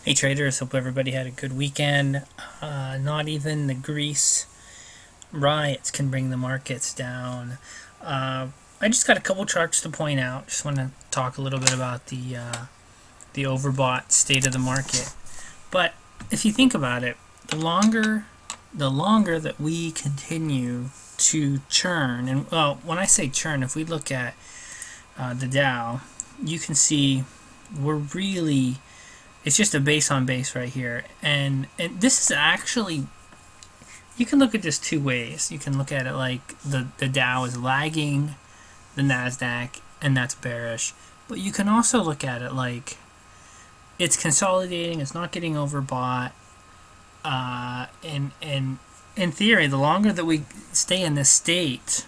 Hey traders, hope everybody had a good weekend. Not even the Greece riots can bring the markets down. I just got a couple charts to point out. Just want to talk a little bit about the overbought state of the market. But if you think about it, the longer that we continue to churn, and well, when I say churn, if we look at the Dow, you can see we're really, it's just a base on base right here, and this is actually, you can look at this two ways. You can look at it like the Dow is lagging the Nasdaq, and that's bearish, but you can also look at it like it's consolidating, it's not getting overbought, and in theory, the longer that we stay in this state,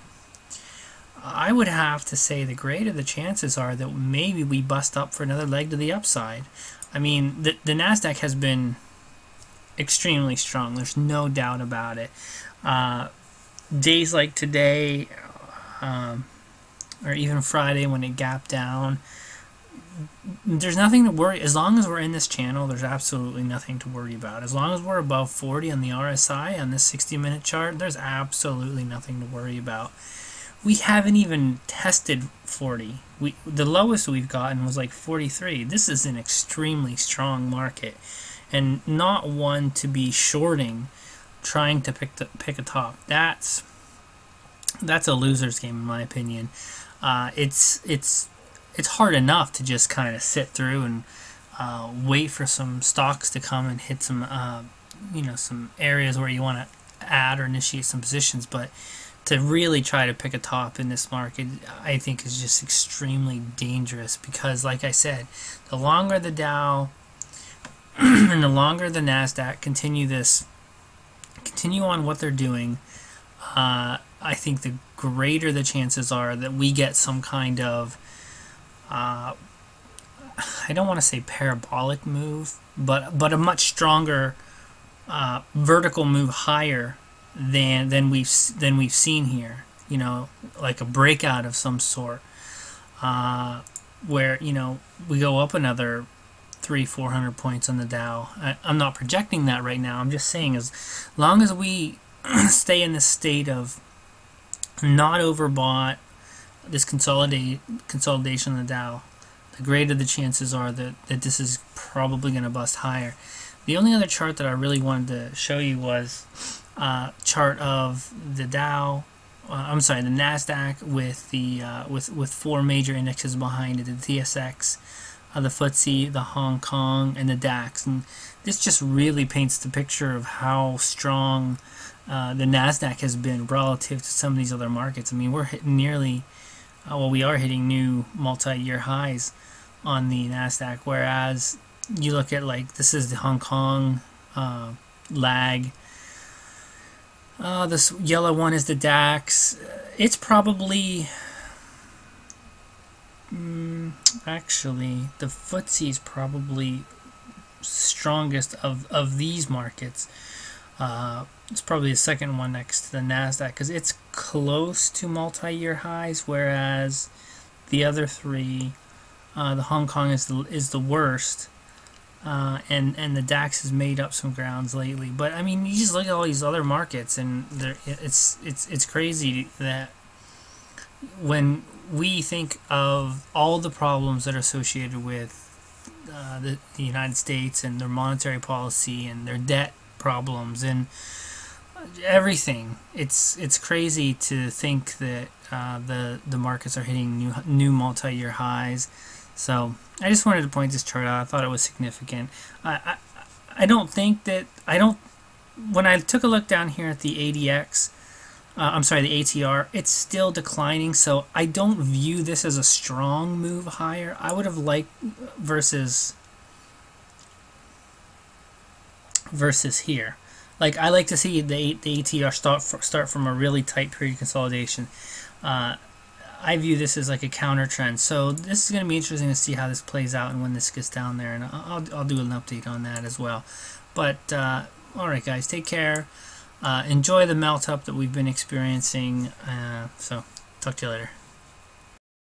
I would have to say the greater the chances are that maybe we bust up for another leg to the upside. I mean, the Nasdaq has been extremely strong. There's no doubt about it. Days like today, or even Friday when it gapped down, there's nothing to worry. As long as we're in this channel, there's absolutely nothing to worry about. As long as we're above 40 on the RSI on this 60-minute chart, there's absolutely nothing to worry about. We haven't even tested 40. The lowest we've gotten was like 43. This is an extremely strong market, and not one to be shorting, trying to pick a top. That's a loser's game in my opinion. It's hard enough to just kind of sit through and wait for some stocks to come and hit some some areas where you want to add or initiate some positions, but to really try to pick a top in this market, I think is just extremely dangerous, because like I said, the longer the Dow and the longer the Nasdaq continue on what they're doing, I think the greater the chances are that we get some kind of I don't want to say parabolic move, but a much stronger vertical move higher than we've seen here. You know, like a breakout of some sort, where we go up another 300-400 points on the Dow. I'm not projecting that right now. I'm just saying, as long as we stay in this state of not overbought, this consolidation of the Dow, the greater the chances are that this is probably going to bust higher. The only other chart that I really wanted to show you was chart of the Dow, the Nasdaq with the with four major indexes behind it: the TSX, the FTSE, the Hong Kong, and the DAX. And this just really paints the picture of how strong the Nasdaq has been relative to some of these other markets. I mean, we're hitting we are hitting new multi-year highs on the Nasdaq, whereas you look at, like, this is the Hong Kong lag. This yellow one is the DAX. It's probably actually the FTSE is probably strongest of these markets. It's probably the second one next to the Nasdaq, because it's close to multi-year highs, whereas the other three, the Hong Kong is the worst, and the DAX has made up some grounds lately. But I mean, you just look at all these other markets, and it's crazy that when we think of all the problems that are associated with the United States and their monetary policy and their debt problems and everything, it's crazy to think that the markets are hitting new multi-year highs. So I just wanted to point this chart out. I thought it was significant. I don't think that when I took a look down here at the ADX, the ATR, it's still declining, so I don't view this as a strong move higher. I would have liked versus here. Like, I like to see the ATR start from a really tight period consolidation. I view this as like a counter trend, so this is going to be interesting to see how this plays out and when this gets down there, and I'll do an update on that as well. But alright guys, take care. Enjoy the melt up that we've been experiencing. So talk to you later.